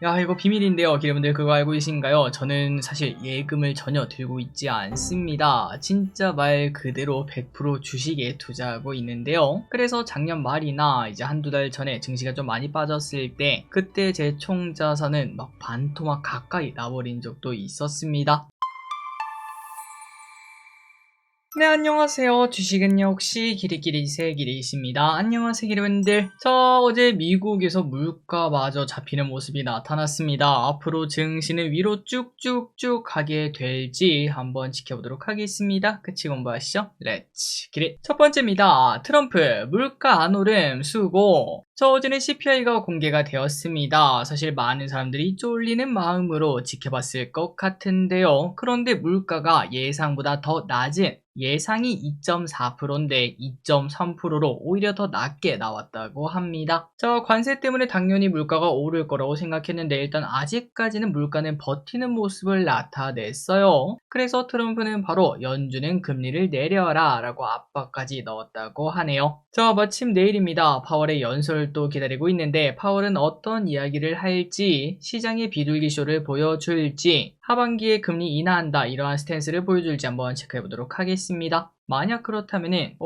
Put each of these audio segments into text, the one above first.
야, 이거 비밀인데요. 여러분들 그거 알고 계신가요? 저는 사실 예금을 전혀 들고 있지 않습니다. 진짜 말 그대로 100% 주식에 투자하고 있는데요. 그래서 작년 말이나 이제 한두 달 전에 증시가 좀 많이 빠졌을 때 그때 제 총 자산은 막 반토막 가까이 나버린 적도 있었습니다. 네, 안녕하세요. 주식은 역시 기리기리 새기리십니다. 안녕하세요, 여러분들. 자, 어제 미국에서 물가마저 잡히는 모습이 나타났습니다. 앞으로 증시는 위로 쭉쭉쭉 가게 될지 한번 지켜보도록 하겠습니다. 같이 공부하시죠. 렛츠 기릿. 첫 번째입니다. 트럼프 물가 안 오름 수고. 자, 어제는 CPI가 공개가 되었습니다. 사실 많은 사람들이 쫄리는 마음으로 지켜봤을 것 같은데요. 그런데 물가가 예상보다 더 낮은 예상이 2.4%인데 2.3%로 오히려 더 낮게 나왔다고 합니다. 자, 관세 때문에 당연히 물가가 오를 거라고 생각했는데 일단 아직까지는 물가는 버티는 모습을 나타냈어요. 그래서 트럼프는 바로 연준은 금리를 내려라 라고 압박까지 넣었다고 하네요. 자, 마침 내일입니다. 파월의 연설도 기다리고 있는데 파월은 어떤 이야기를 할지, 시장의 비둘기쇼를 보여줄지, 하반기에 금리 인하한다 이러한 스탠스를 보여줄지 한번 체크해보도록 하겠습니다. 만약 그렇다면은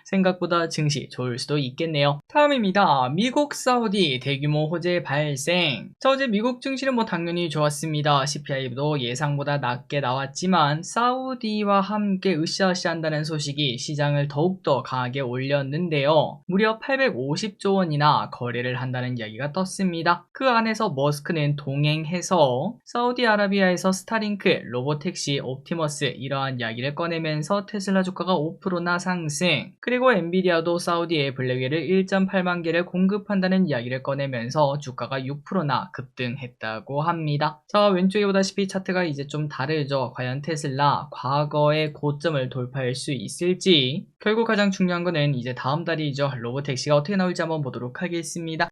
생각보다 증시 좋을 수도 있겠네요. 다음입니다. 미국 사우디 대규모 호재 발생. 자, 어제 미국 증시는 당연히 좋았습니다. CPI도 예상보다 낮게 나왔지만 사우디와 함께 으쌰으쌰한다는 소식이 시장을 더욱더 강하게 올렸는데요. 무려 850조 원이나 거래를 한다는 이야기가 떴습니다. 그 안에서 머스크는 동행해서 사우디아라비아에서 스타링크, 로보택시, 옵티머스 이러한 이야기를 꺼내면서 테슬라 주가가 5%나 상승, 그리고 엔비디아도 사우디에 블랙웰을 1.8만 개를 공급한다는 이야기를 꺼내면서 주가가 6%나 급등했다고 합니다. 자, 왼쪽에 보다시피 차트가 이제 좀 다르죠. 과연 테슬라 과거의 고점을 돌파할 수 있을지. 결국 가장 중요한 거는 이제 다음 달이죠. 로보택시가 어떻게 나올지 한번 보도록 하겠습니다.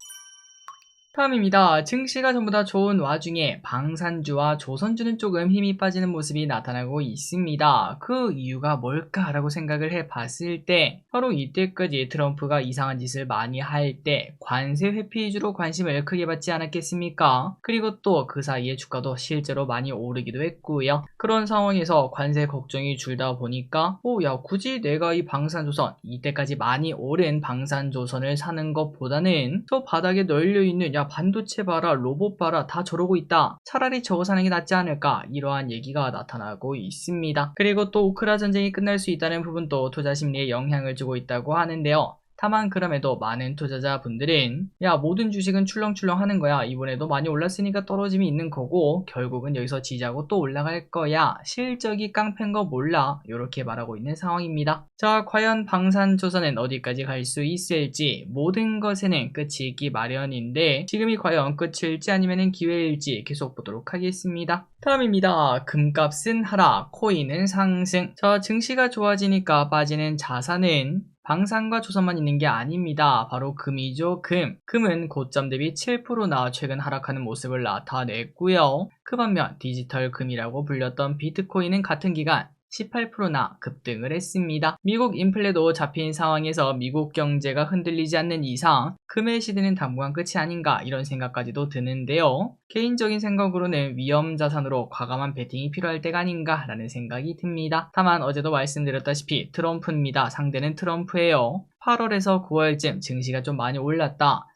다음입니다. 증시가 전부 다 좋은 와중에 방산주와 조선주는 조금 힘이 빠지는 모습이 나타나고 있습니다. 그 이유가 뭘까라고 생각을 해봤을 때 바로 이때까지 트럼프가 이상한 짓을 많이 할 때 관세 회피 위주로 관심을 크게 받지 않았겠습니까? 그리고 또 그 사이에 주가도 실제로 많이 오르기도 했고요. 그런 상황에서 관세 걱정이 줄다 보니까 야, 굳이 내가 이 방산조선 이때까지 많이 오른 방산조선을 사는 것보다는 저 바닥에 널려있는 반도체 봐라, 로봇 봐라, 다 저러고 있다. 차라리 저거 사는 게 낫지 않을까? 이러한 얘기가 나타나고 있습니다. 그리고 또 우크라 전쟁이 끝날 수 있다는 부분도 투자 심리에 영향을 주고 있다고 하는데요. 다만 그럼에도 많은 투자자분들은 모든 주식은 출렁출렁 하는 거야. 이번에도 많이 올랐으니까 떨어짐이 있는 거고 결국은 여기서 지지하고 또 올라갈 거야. 실적이 깡패인 거 몰라. 이렇게 말하고 있는 상황입니다. 자, 과연 방산조선은 어디까지 갈 수 있을지, 모든 것에는 끝이 있기 마련인데 지금이 과연 끝일지 아니면 기회일지 계속 보도록 하겠습니다. 다음입니다. 금값은 하락, 코인은 상승. 자, 증시가 좋아지니까 빠지는 자산은 방산과 조선만 있는 게 아닙니다. 바로 금이죠. 금은 고점 대비 7%나 최근 하락하는 모습을 나타냈고요. 그 반면 디지털 금이라고 불렸던 비트코인은 같은 기간 18%나 급등을 했습니다. 미국 인플레도 잡힌 상황에서 미국 경제가 흔들리지 않는 이상 금의 시대는 당분간 끝이 아닌가 이런 생각까지도 드는데요. 개인적인 생각으로는 위험 자산으로 과감한 베팅이 필요할 때가 아닌가 라는 생각이 듭니다. 다만 어제도 말씀드렸다시피 트럼프입니다. 상대는 트럼프예요. 8월에서 9월쯤 증시가 좀 많이 올랐다.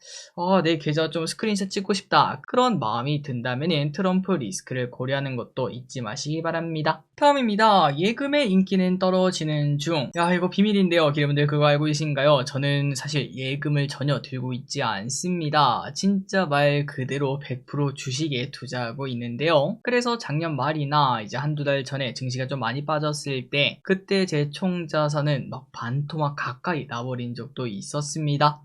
내 계좌 좀 스크린샷 찍고 싶다. 그런 마음이 든다면 트럼프 리스크를 고려하는 것도 잊지 마시기 바랍니다. 다음입니다. 예금의 인기는 떨어지는 중. 이거 비밀인데요. 여러분들 그거 알고 계신가요? 저는 사실 예금을 전혀 들고 있지 않습니다. 진짜 말 그대로 100% 주식에 투자하고 있는데요. 그래서 작년 말이나 이제 한두 달 전에 증시가 좀 많이 빠졌을 때 그때 제 총 자산은 막 반토막 가까이 나버린 적도 있었습니다.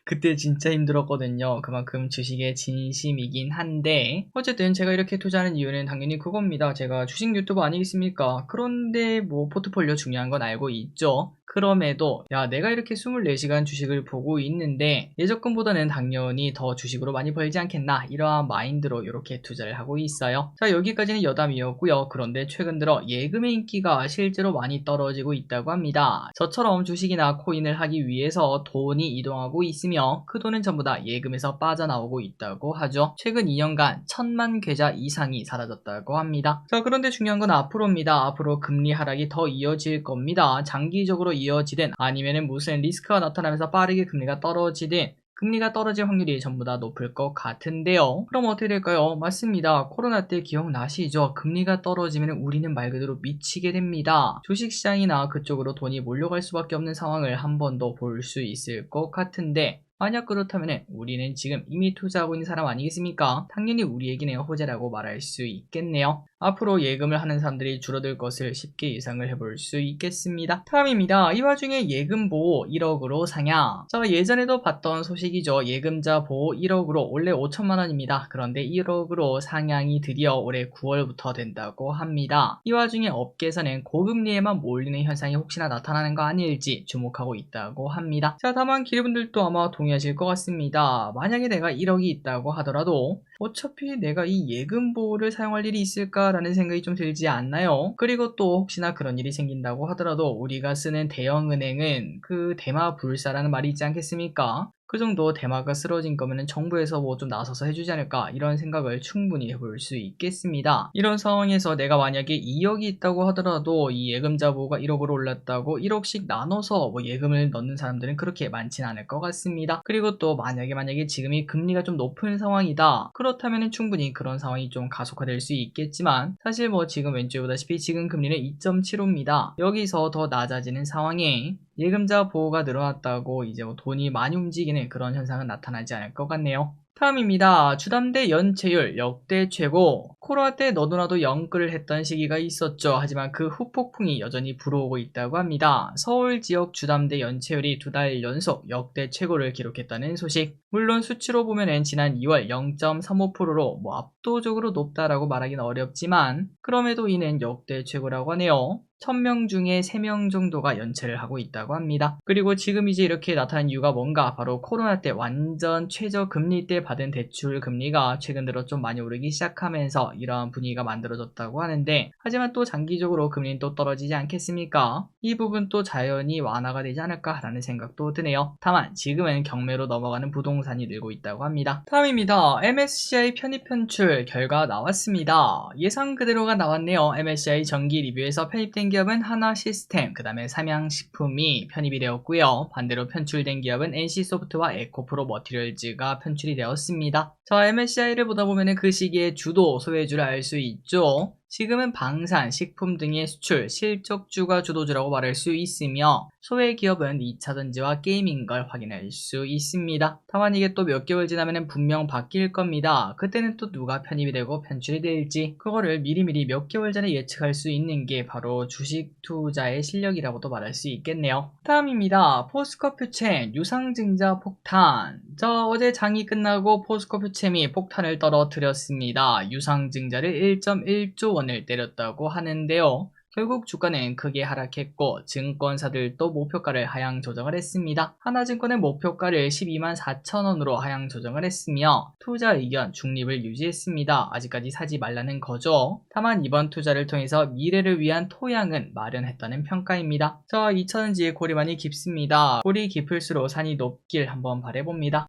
그때 진짜 힘들었거든요. 그만큼 주식에 진심이긴 한데 어쨌든 제가 이렇게 투자하는 이유는 당연히 그겁니다. 제가 주식 유튜버 아니겠습니까? 그런데 포트폴리오 중요한 건 알고 있죠. 그럼에도 내가 이렇게 24시간 주식을 보고 있는데 예적금보다는 당연히 더 주식으로 많이 벌지 않겠나 이러한 마인드로 이렇게 투자를 하고 있어요. 자, 여기까지는 여담이었고요. 그런데 최근 들어 예금의 인기가 실제로 많이 떨어지고 있다고 합니다. 저처럼 주식이나 코인을 하기 위해서 돈 돈이 이동하고 있으며 그 돈은 전부 다 예금에서 빠져나오고 있다고 하죠. 최근 2년간 1000만 계좌 이상이 사라졌다고 합니다. 자, 그런데 중요한 건 앞으로입니다. 앞으로 금리 하락이 더 이어질 겁니다. 장기적으로 이어지든 아니면은 무슨 리스크가 나타나면서 빠르게 금리가 떨어지든 금리가 떨어질 확률이 전부 다 높을 것 같은데요. 그럼 어떻게 될까요? 맞습니다. 코로나 때 기억나시죠? 금리가 떨어지면 우리는 말 그대로 미치게 됩니다. 주식시장이나 그쪽으로 돈이 몰려갈 수밖에 없는 상황을 한 번 더 볼 수 있을 것 같은데 만약 그렇다면 우리는 지금 이미 투자하고 있는 사람 아니겠습니까? 당연히 우리에게는 호재라고 말할 수 있겠네요. 앞으로 예금을 하는 사람들이 줄어들 것을 쉽게 예상을 해볼 수 있겠습니다. 다음입니다. 이 와중에 예금 보호 1억으로 상향. 자, 예전에도 봤던 소식이죠. 예금자 보호 1억으로 원래 5천만 원입니다. 그런데 1억으로 상향이 드디어 올해 9월부터 된다고 합니다. 이 와중에 업계에서는 고금리에만 몰리는 현상이 혹시나 나타나는 거 아닐지 주목하고 있다고 합니다. 자, 다만 기르분들도 아마 동의하실 것 같습니다. 만약에 내가 1억이 있다고 하더라도 어차피 내가 이 예금 보호를 사용할 일이 있을까라는 생각이 좀 들지 않나요? 그리고 또 혹시나 그런 일이 생긴다고 하더라도 우리가 쓰는 대형은행은 그 대마불사라는 말이 있지 않겠습니까? 그 정도 대마가 쓰러진 거면 정부에서 뭐 좀 나서서 해주지 않을까 이런 생각을 충분히 해볼 수 있겠습니다. 이런 상황에서 내가 만약에 2억이 있다고 하더라도 이 예금자 보호가 1억으로 올랐다고 1억씩 나눠서 뭐 예금을 넣는 사람들은 그렇게 많진 않을 것 같습니다. 그리고 또 만약에 지금이 금리가 좀 높은 상황이다. 그렇다면 충분히 그런 상황이 좀 가속화될 수 있겠지만 사실 뭐 지금 왼쪽에 보다시피 지금 금리는 2.75입니다. 여기서 더 낮아지는 상황에 예금자 보호가 늘어났다고 이제 뭐 돈이 많이 움직이는 그런 현상은 나타나지 않을 것 같네요. 다음입니다. 주담대 연체율 역대 최고. 코로나 때 너도나도 영끌을 했던 시기가 있었죠. 하지만 그 후폭풍이 여전히 불어오고 있다고 합니다. 서울 지역 주담대 연체율이 2달 연속 역대 최고를 기록했다는 소식. 물론 수치로 보면은 지난 2월 0.35%로 뭐 압도적으로 높다라고 말하기는 어렵지만 그럼에도 이는 역대 최고라고 하네요. 1000명 중에 3명 정도가 연체를 하고 있다고 합니다. 그리고 지금 이제 이렇게 나타난 이유가 뭔가 바로 코로나 때 완전 최저 금리 때 받은 대출 금리가 최근 들어 좀 많이 오르기 시작하면서 이러한 분위기가 만들어졌다고 하는데 하지만 또 장기적으로 금리는 또 떨어지지 않겠습니까? 이 부분 또 자연히 완화가 되지 않을까라는 생각도 드네요. 다만 지금은 경매로 넘어가는 부동산이 늘고 있다고 합니다. 다음입니다. MSCI 편입 편출 결과 나왔습니다. 예상 그대로가 나왔네요. MSCI 정기 리뷰에서 편입된 기업은 하나시스템, 그 다음에 삼양식품이 편입이 되었고요. 반대로 편출된 기업은 NC소프트와 에코프로 머티리얼즈가 편출이 되었습니다. 자, MSCI를 보다 보면 그 시기에 주도 소외주를 알 수 있죠. 지금은 방산, 식품 등의 수출, 실적주가 주도주라고 말할 수 있으며 소외 기업은 2차전지와 게임인 걸 확인할 수 있습니다. 다만 이게 또 몇 개월 지나면 분명 바뀔 겁니다. 그때는 또 누가 편입이 되고 편출이 될지 그거를 미리미리 몇 개월 전에 예측할 수 있는 게 바로 주식 투자의 실력이라고도 말할 수 있겠네요. 다음입니다. 포스코프챔 유상증자 폭탄. 어제 장이 끝나고 포스코프챔이 폭탄을 떨어뜨렸습니다. 유상증자를 1.1조 원을 때렸다고 하는데요. 결국 주가는 크게 하락했고 증권사들도 목표가를 하향 조정을 했습니다. 하나증권은 목표가를 12만 4천원으로 하향 조정을 했으며 투자 의견 중립을 유지했습니다. 아직까지 사지 말라는 거죠. 다만 이번 투자를 통해서 미래를 위한 토양은 마련했다는 평가입니다. 2차전지의 골이 많이 깊습니다. 골이 깊을수록 산이 높길 한번 바라봅니다.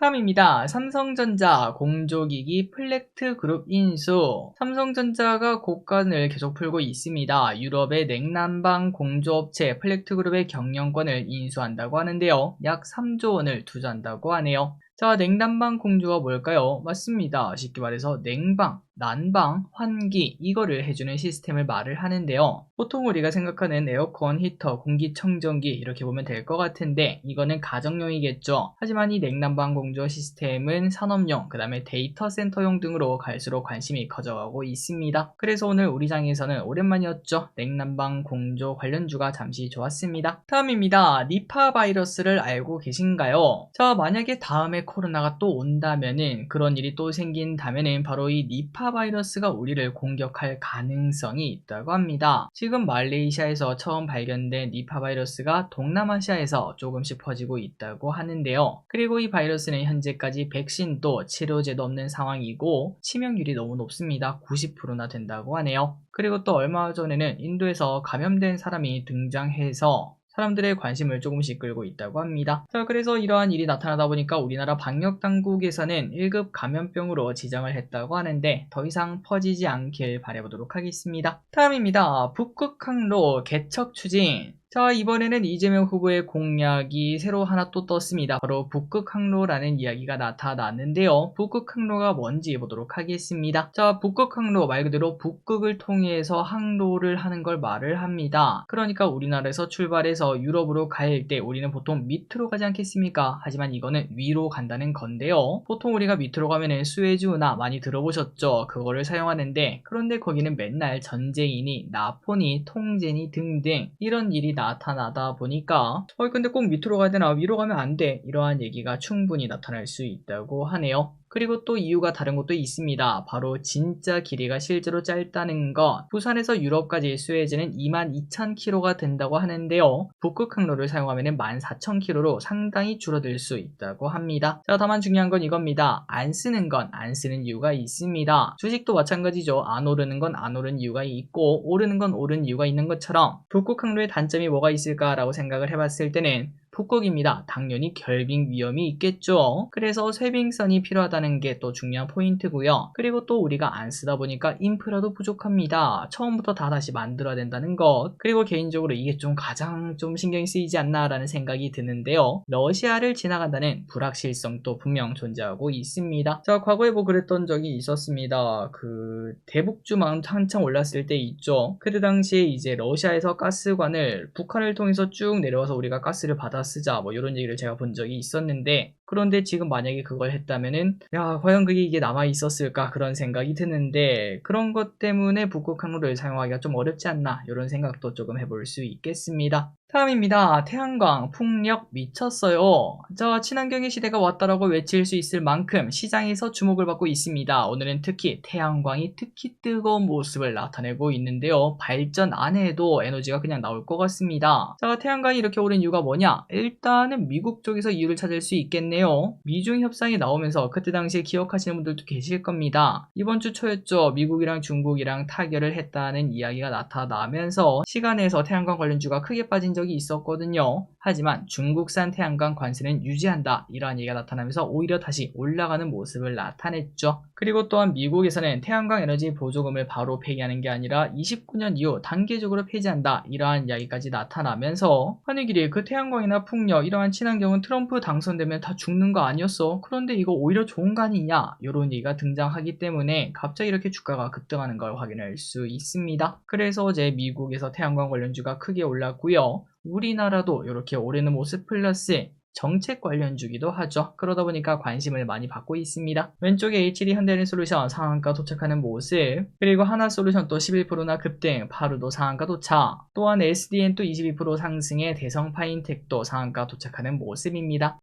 다음입니다. 삼성전자 공조기기 플렉트그룹 인수. 삼성전자가 곡간을 계속 풀고 있습니다. 유럽의 냉난방 공조업체 플렉트그룹의 경영권을 인수한다고 하는데요. 약 3조 원을 투자한다고 하네요. 냉난방 공조가 뭘까요? 맞습니다. 쉽게 말해서 냉방, 난방, 환기 이거를 해주는 시스템을 말을 하는데요. 보통 우리가 생각하는 에어컨, 히터, 공기청정기 이렇게 보면 될 것 같은데 이거는 가정용이겠죠. 하지만 이 냉난방 공조 시스템은 산업용, 그 다음에 데이터 센터용 등으로 갈수록 관심이 커져가고 있습니다. 그래서 오늘 우리 장에서는 오랜만이었죠. 냉난방 공조 관련주가 잠시 좋았습니다. 다음입니다. 니파 바이러스를 알고 계신가요? 만약에 다음에 코로나가 또 온다면은 그런 일이 또 생긴다면은 바로 이 니파 바이러스가 우리를 공격할 가능성이 있다고 합니다. 지금 말레이시아에서 처음 발견된 니파 바이러스가 동남아시아에서 조금씩 퍼지고 있다고 하는데요. 그리고 이 바이러스는 현재까지 백신도 치료제도 없는 상황이고 치명률이 너무 높습니다. 90%나 된다고 하네요. 그리고 또 얼마 전에는 인도에서 감염된 사람이 등장해서 사람들의 관심을 조금씩 끌고 있다고 합니다. 자, 그래서 이러한 일이 나타나다 보니까 우리나라 방역당국에서는 1급 감염병으로 지정을 했다고 하는데 더 이상 퍼지지 않길 바라보도록 하겠습니다. 다음입니다. 북극 항로 개척 추진. 자, 이번에는 이재명 후보의 공약이 새로 하나 또 떴습니다. 바로 북극 항로라는 이야기가 나타났는데요. 북극 항로가 뭔지 보도록 하겠습니다. 자, 북극 항로 말 그대로 북극을 통해서 항로를 하는 걸 말을 합니다. 그러니까 우리나라에서 출발해서 유럽으로 갈 때 우리는 보통 밑으로 가지 않겠습니까? 하지만 이거는 위로 간다는 건데요. 보통 우리가 밑으로 가면은 수에즈운하 많이 들어보셨죠? 그거를 사용하는데, 그런데 거기는 맨날 전쟁이니 나포니 통제니 등등 이런 일이 나타나다 보니까 근데 꼭 밑으로 가야 되나 위로 가면 안 돼 이러한 얘기가 충분히 나타날 수 있다고 하네요. 그리고 또 이유가 다른 것도 있습니다. 바로 진짜 길이가 실제로 짧다는 것. 부산에서 유럽까지 수에즈는 22,000km가 된다고 하는데요. 북극 항로를 사용하면 14,000km로 상당히 줄어들 수 있다고 합니다. 자, 다만 중요한 건 이겁니다. 안 쓰는 건 안 쓰는 이유가 있습니다. 주식도 마찬가지죠. 안 오르는 건 안 오른 이유가 있고 오르는 건 오른 이유가 있는 것처럼 북극 항로의 단점이 뭐가 있을까라고 생각을 해봤을 때는 북극입니다. 당연히 결빙 위험이 있겠죠. 그래서 쇄빙선이 필요하다는 게 또 중요한 포인트고요. 그리고 또 우리가 안 쓰다 보니까 인프라도 부족합니다. 처음부터 다 다시 만들어야 된다는 것. 그리고 개인적으로 이게 좀 가장 좀 신경이 쓰이지 않나라는 생각이 드는데요. 러시아를 지나간다는 불확실성도 분명 존재하고 있습니다. 자, 과거에 뭐 그랬던 적이 있었습니다. 그 대북주만 한창 올랐을 때 있죠. 그때 당시에 이제 러시아에서 가스관을 북한을 통해서 쭉 내려와서 우리가 가스를 받아 쓰자 뭐 이런 얘기를 제가 본 적이 있었는데, 그런데 지금 만약에 그걸 했다면은 과연 그게 이게 남아 있었을까 그런 생각이 드는데, 그런 것 때문에 북극 항로를 사용하기가 좀 어렵지 않나 이런 생각도 조금 해볼 수 있겠습니다. 다음입니다. 태양광 풍력 미쳤어요. 자, 친환경의 시대가 왔다라고 외칠 수 있을 만큼 시장에서 주목을 받고 있습니다. 오늘은 특히 태양광이 특히 뜨거운 모습을 나타내고 있는데요. 발전 안 해도 에너지가 그냥 나올 것 같습니다. 자, 태양광이 이렇게 오른 이유가 뭐냐? 일단은 미국 쪽에서 이유를 찾을 수 있겠네요. 미중 협상이 나오면서 그때 당시에 기억하시는 분들도 계실 겁니다. 이번 주 초였죠. 미국이랑 중국이랑 타결을 했다는 이야기가 나타나면서 시간에서 태양광 관련주가 크게 빠진 적이 있었거든요. 하지만 중국산 태양광 관세는 유지한다 이러한 얘기가 나타나면서 오히려 다시 올라가는 모습을 나타냈죠. 그리고 또한 미국에서는 태양광 에너지 보조금을 바로 폐기하는 게 아니라 29년 이후 단계적으로 폐지한다 이러한 이야기까지 나타나면서 아니 길이 그 태양광이나 풍력 이러한 친환경은 트럼프 당선되면 다 죽는 거 아니었어? 그런데 이거 오히려 좋은 거 아니냐? 이런 얘기가 등장하기 때문에 갑자기 이렇게 주가가 급등하는 걸 확인할 수 있습니다. 그래서 어제 미국에서 태양광 관련주가 크게 올랐고요. 우리나라도 이렇게 오르는 모습 플러스 정책 관련주기도 하죠. 그러다 보니까 관심을 많이 받고 있습니다. 왼쪽에 HD 현대해상솔루션 상한가 도착하는 모습, 그리고 하나솔루션 또 11%나 급등, 파루도 상한가 도착, 또한 SDN 또 22% 상승에 대성파인텍도 상한가 도착하는 모습입니다.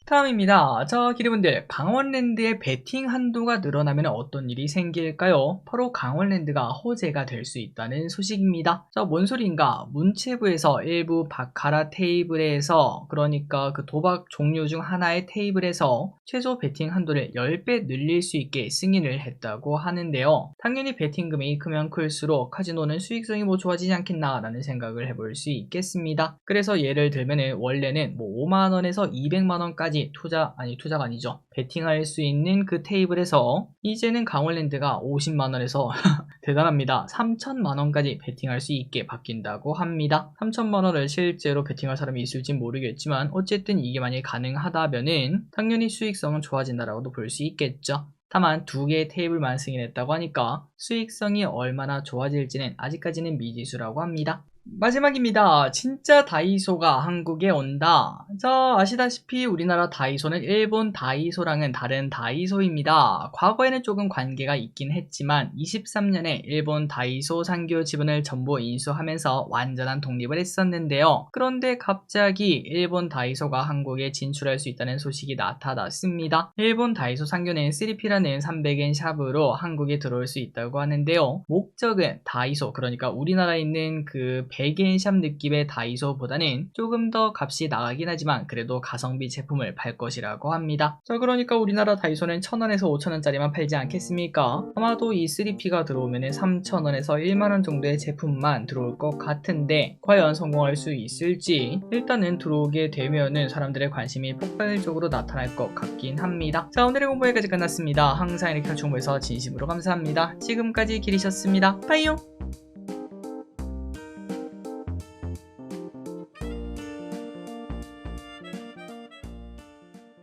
다음입니다. 자, 기리분들, 강원랜드의 베팅 한도가 늘어나면 어떤 일이 생길까요? 바로 강원랜드가 호재가 될 수 있다는 소식입니다. 자, 뭔 소리인가? 문체부에서 일부 바카라 테이블에서, 그러니까 그 도박 종류 중 하나의 테이블에서 최소 베팅 한도를 10배 늘릴 수 있게 승인을 했다고 하는데요. 당연히 베팅 금액이 크면 클수록 카지노는 수익성이 뭐 좋아지지 않겠나 라는 생각을 해볼 수 있겠습니다. 그래서 예를 들면은 원래는 뭐 5만원에서 200만원까지 투자가 아니죠. 베팅할 수 있는 그 테이블에서 이제는 강원랜드가 50만원에서 대단합니다. 3천만원까지 베팅할 수 있게 바뀐다고 합니다. 3천만원을 실제로 베팅할 사람이 있을지 모르겠지만 어쨌든 이게 만약에 가능하다면은 당연히 수익성은 좋아진다라고도 볼 수 있겠죠. 다만 두 개의 테이블만 승인했다고 하니까 수익성이 얼마나 좋아질지는 아직까지는 미지수라고 합니다. 마지막입니다. 진짜 다이소가 한국에 온다. 자, 아시다시피 우리나라 다이소는 일본 다이소랑은 다른 다이소입니다. 과거에는 조금 관계가 있긴 했지만 23년에 일본 다이소 상교 지분을 전부 인수하면서 완전한 독립을 했었는데요. 그런데 갑자기 일본 다이소가 한국에 진출할 수 있다는 소식이 나타났습니다. 일본 다이소 상교는 3P라는 300엔 샵으로 한국에 들어올 수 있다고 하는데요. 목적은 다이소, 그러니까 우리나라에 있는 그 백엔샵 느낌의 다이소보다는 조금 더 값이 나가긴 하지만 그래도 가성비 제품을 팔 것이라고 합니다. 자, 그러니까 우리나라 다이소는 1000원에서 5000원짜리만 팔지 않겠습니까? 아마도 이 3P가 들어오면 3000원에서 1만원 정도의 제품만 들어올 것 같은데 과연 성공할 수 있을지 일단은 들어오게 되면은 사람들의 관심이 폭발적으로 나타날 것 같긴 합니다. 자, 오늘의 공부 여기까지 끝났습니다. 항상 이렇게 정보해서 진심으로 감사합니다. 지금까지 길이셨습니다. 빠이용!